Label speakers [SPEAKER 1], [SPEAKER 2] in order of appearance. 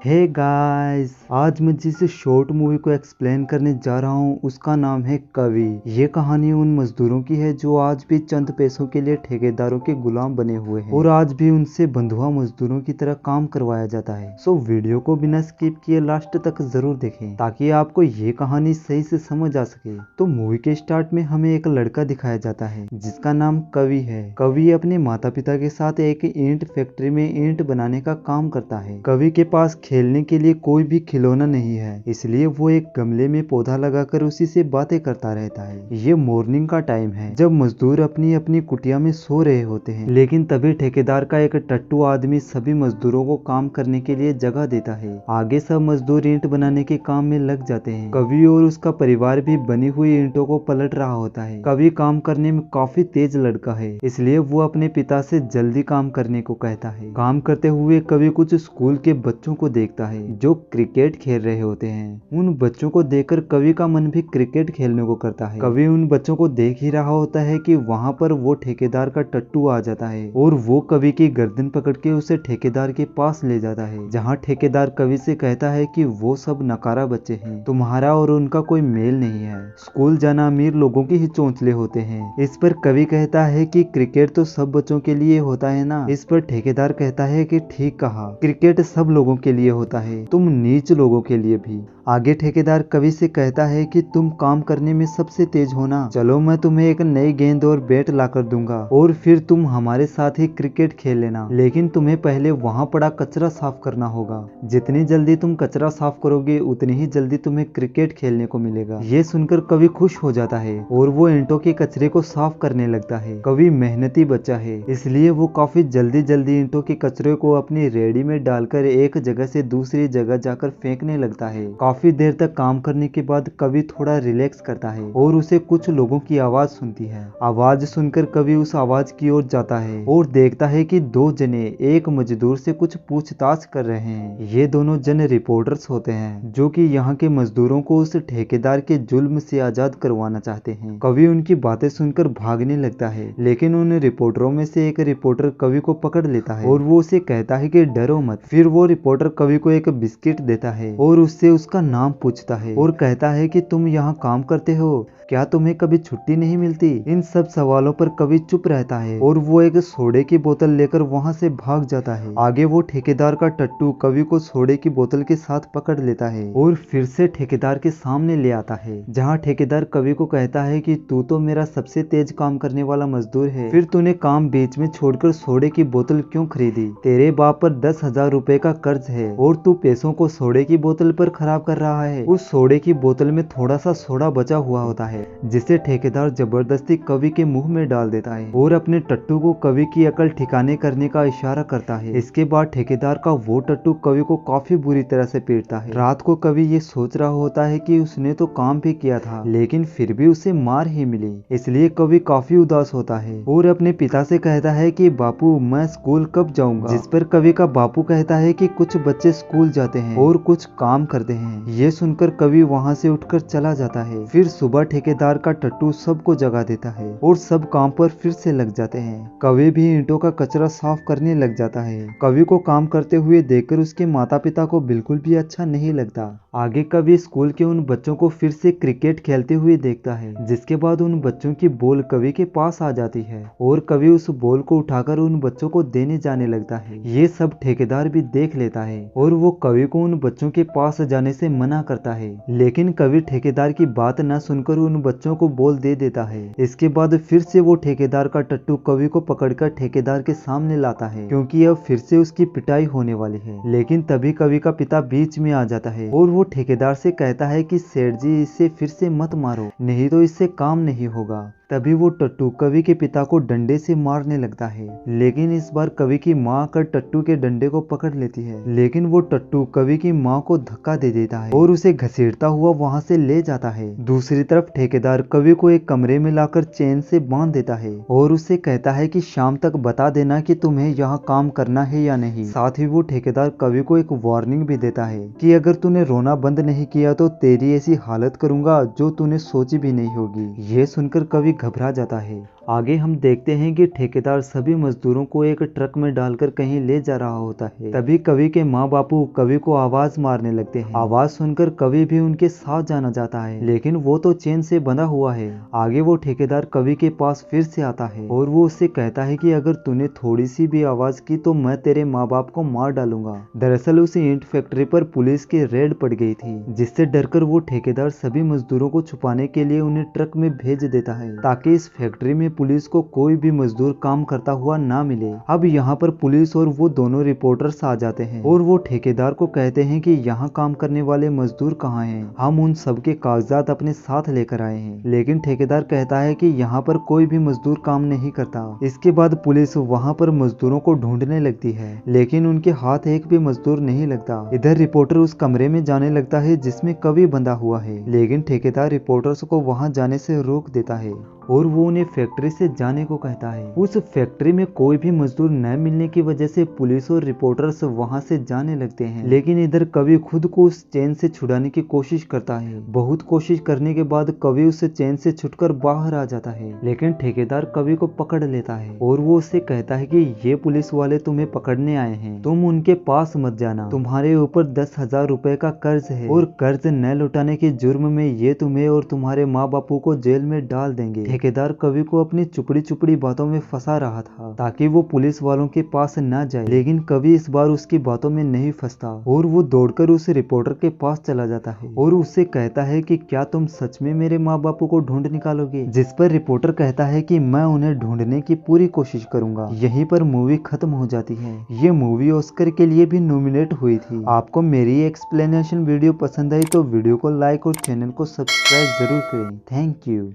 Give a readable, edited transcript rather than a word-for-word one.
[SPEAKER 1] Hey guys, आज मैं जिस शॉर्ट मूवी को एक्सप्लेन करने जा रहा हूँ उसका नाम है कवि। ये कहानी उन मजदूरों की है जो आज भी चंद पैसों के लिए ठेकेदारों के गुलाम बने हुए हैं और आज भी उनसे बंधुआ मजदूरों की तरह काम करवाया जाता है। सो वीडियो को बिना स्किप किए लास्ट तक जरूर देखें ताकि आपको ये कहानी सही से समझ आ सके। तो मूवी के स्टार्ट में हमें एक लड़का दिखाया जाता है जिसका नाम कवि है। कवि अपने माता पिता के साथ एक ईंट फैक्ट्री में ईंट बनाने का काम करता है। कवि के पास खेलने के लिए कोई भी खिलौना नहीं है, इसलिए वो एक गमले में पौधा लगाकर उसी से बातें करता रहता है। ये मॉर्निंग का टाइम है जब मजदूर अपनी अपनी कुटिया में सो रहे होते हैं, लेकिन तभी ठेकेदार का एक टट्टू आदमी सभी मजदूरों को काम करने के लिए जगह देता है। आगे सब मजदूर ईंट बनाने के काम में लग जाते हैं। कवि और उसका परिवार भी बनी हुई ईंटों को पलट रहा होता है। कवि काम करने में काफी तेज लड़का है, इसलिए वो अपने पिता से जल्दी काम करने को कहता है। काम करते हुए कवि कुछ स्कूल के बच्चों को देखता है जो क्रिकेट खेल रहे होते हैं। उन बच्चों को देखकर कवि का मन भी क्रिकेट खेलने को करता है। कवि उन बच्चों को देख ही रहा होता है कि वहाँ पर वो ठेकेदार का टट्टू आ जाता है और वो कवि की गर्दन पकड़ के उसे ठेकेदार के पास ले जाता है, जहाँ ठेकेदार कवि से कहता है कि वो सब नकारा बच्चे हैं, तुम्हारा और उनका कोई मेल नहीं है। स्कूल जाना अमीर लोगों की ही चोंचले होते हैं। इस पर कवि कहता है कि क्रिकेट तो सब बच्चों के लिए होता है ना। इस पर ठेकेदार कहता है कि ठीक कहा, क्रिकेट सब लोगों के लिए होता है, तुम नीच लोगों के लिए भी। आगे ठेकेदार कवि से कहता है कि तुम काम करने में सबसे तेज हो ना, चलो मैं तुम्हें एक नई गेंद और बैट लाकर दूंगा और फिर तुम हमारे साथ ही क्रिकेट खेल लेना, लेकिन तुम्हें पहले वहाँ पड़ा कचरा साफ करना होगा। जितनी जल्दी तुम कचरा साफ करोगे उतनी ही जल्दी तुम्हें क्रिकेट खेलने को मिलेगा। ये सुनकर कवि खुश हो जाता है और वो ईंटों के कचरे को साफ करने लगता है। कवि मेहनती बच्चा है, इसलिए वो काफी जल्दी जल्दी ईंटों के कचरे को अपनी रेडी में डालकर एक जगह से दूसरी जगह जाकर फेंकने लगता है। काफी देर तक काम करने के बाद कवि थोड़ा रिलैक्स करता है और उसे कुछ लोगों की आवाज सुनती है। आवाज सुनकर कवि उस आवाज की ओर जाता है और देखता है कि दो जने एक मजदूर से कुछ पूछताछ कर रहे हैं। ये दोनों जन रिपोर्टर्स होते हैं जो कि यहाँ के मजदूरों को उस ठेकेदार के जुल्म से आजाद करवाना चाहते हैं। कवि उनकी बातें सुनकर भागने लगता है, लेकिन उन रिपोर्टरों में से एक रिपोर्टर कवि को पकड़ लेता है और वो उसे कहता है कि डरो मत। फिर वो रिपोर्टर कवि को एक बिस्किट देता है और उससे उसका नाम पूछता है और कहता है कि तुम यहाँ काम करते हो, क्या तुम्हें कभी छुट्टी नहीं मिलती। इन सब सवालों पर कवि चुप रहता है और वो एक सोडे की बोतल लेकर वहाँ से भाग जाता है। आगे वो ठेकेदार का टट्टू कवि को सोडे की बोतल के साथ पकड़ लेता है और फिर से ठेकेदार के सामने ले आता है, जहाँ ठेकेदार कवि को कहता है कि तू तो मेरा सबसे तेज काम करने वाला मजदूर है, फिर तूने काम बीच में छोड़कर सोडे की बोतल क्यों खरीदी। तेरे बाप पर 10,000 रुपए का कर्ज है और तू पैसों को सोडे की बोतल पर खराब कर रहा है। उस सोडे की बोतल में थोड़ा सा सोडा बचा हुआ होता है जिसे ठेकेदार जबरदस्ती कवि के मुंह में डाल देता है और अपने टट्टू को कवि की अकल ठिकाने करने का इशारा करता है। इसके बाद ठेकेदार का वो टट्टू कवि को काफी बुरी तरह से पीटता है। रात को कवि ये सोच रहा होता है कि उसने तो काम भी किया था, लेकिन फिर भी उसे मार ही मिली, इसलिए कवि काफी उदास होता है और अपने पिता से कहता है कि बापू मैं स्कूल कब जाऊंगा। जिस पर कवि का बापू कहता है कि कुछ बच्चे स्कूल जाते हैं और कुछ काम करते हैं। ये सुनकर कवि वहाँ से उठकर चला जाता है। फिर सुबह ठेकेदार का टट्टू सबको जगा देता है और सब काम पर फिर से लग जाते हैं। कवि भी ईंटों का कचरा साफ करने लग जाता है। कवि को काम करते हुए देखकर उसके माता पिता को बिल्कुल भी अच्छा नहीं लगता। आगे कवि स्कूल के उन बच्चों को फिर से क्रिकेट खेलते हुए देखता है, जिसके बाद उन बच्चों की बॉल कवि के पास आ जाती है और कवि उस बॉल को उठाकर उन बच्चों को देने जाने लगता है। ये सब ठेकेदार भी देख लेता है और वो कवि को उन बच्चों के पास जाने से मना करता है, लेकिन कवि ठेकेदार की बात न सुनकर उन बच्चों को बॉल दे देता है। इसके बाद फिर से वो ठेकेदार का टट्टू कवि को पकड़कर ठेकेदार के सामने लाता है, क्योंकि अब फिर से उसकी पिटाई होने वाली है। लेकिन तभी कवि का पिता बीच में आ जाता है और वो ठेकेदार से कहता है कि सेठ जी इसे फिर से मत मारो, नहीं तो इससे काम नहीं होगा। तभी वो टट्टू कवि के पिता को डंडे से मारने लगता है, लेकिन इस बार कवि की माँ आकर टट्टू के डंडे को पकड़ लेती है, लेकिन वो टट्टू कवि की माँ को धक्का दे देता है और उसे घसीटता हुआ वहाँ से ले जाता है। दूसरी तरफ ठेकेदार कवि को एक कमरे में लाकर चेन से बांध देता है और उससे कहता है कि शाम तक बता देना कि तुम्हें यहाँ काम करना है या नहीं। साथ ही वो ठेकेदार कवि को एक वार्निंग भी देता है कि अगर तूने रोना बंद नहीं किया तो तेरी ऐसी हालत करूंगा जो तूने सोची भी नहीं होगी। ये सुनकर कवि घबरा जाता है आगे हम देखते हैं कि ठेकेदार सभी मजदूरों को एक ट्रक में डालकर कहीं ले जा रहा होता है। तभी कवि के माँ बापू कवि को आवाज मारने लगते हैं। आवाज सुनकर कवि भी उनके साथ जाना चाहता है, लेकिन वो तो चेन से बंधा हुआ है। आगे वो ठेकेदार कवि के पास फिर से आता है और वो उससे कहता है कि अगर तूने थोड़ी सी भी आवाज की तो मैं तेरे माँ बाप को मार डालूंगा। दरअसल उस ईंट फैक्ट्री पर पुलिस की रेड पड़ गई थी, जिससे डरकर वो ठेकेदार सभी मजदूरों को छुपाने के लिए उन्हें ट्रक में भेज देता है, ताकि इस फैक्ट्री में पुलिस को कोई भी मजदूर काम करता हुआ ना मिले। अब यहाँ पर पुलिस और वो दोनों रिपोर्टर्स आ जाते हैं और वो ठेकेदार को कहते हैं कि यहाँ काम करने वाले मजदूर कहाँ हैं, हम उन सबके कागजात अपने साथ लेकर आए हैं। लेकिन ठेकेदार कहता है कि यहाँ पर कोई भी मजदूर काम नहीं करता। इसके बाद पुलिस वहाँ पर मजदूरों को ढूंढने लगती है, लेकिन उनके हाथ एक भी मजदूर नहीं लगता। इधर रिपोर्टर उस कमरे में जाने लगता है जिसमें कवि बंधा हुआ है, लेकिन ठेकेदार रिपोर्टर्स को वहाँ जाने से रोक देता है और वो उन्हें फैक्ट्री से जाने को कहता है। उस फैक्ट्री में कोई भी मजदूर न मिलने की वजह से पुलिस और रिपोर्टर्स वहां से जाने लगते हैं, लेकिन इधर कवि खुद को उस चेन से छुड़ाने की कोशिश करता है। बहुत कोशिश करने के बाद कवि उस चेन से छुटकर बाहर आ जाता है, लेकिन ठेकेदार कवि को पकड़ लेता है और वो उससे कहता है कि ये पुलिस वाले तुम्हें पकड़ने आए हैं, तुम उनके पास मत जाना, तुम्हारे ऊपर 10,000 रुपए का कर्ज है और कर्ज न लौटाने के जुर्म में ये तुम्हें और तुम्हारे माँ बापू को जेल में डाल देंगे। ठेकेदार कवि को अपनी चुपड़ी चुपड़ी बातों में फंसा रहा था ताकि वो पुलिस वालों के पास न जाए, लेकिन कवि इस बार उसकी बातों में नहीं फंसता और वो दौड़कर उस रिपोर्टर के पास चला जाता है और उससे कहता है कि क्या तुम सच में मेरे माँ बापू को ढूंढ निकालोगे। जिस पर रिपोर्टर कहता है कि मैं उन्हें ढूंढने की पूरी कोशिश करूंगा। यहीं पर मूवी खत्म हो जाती है। ये मूवी ऑस्कर के लिए भी नॉमिनेट हुई थी। आपको मेरी एक्सप्लेनेशन वीडियो पसंद आई तो वीडियो को लाइक और चैनल को सब्सक्राइब जरूर करें। Thank you.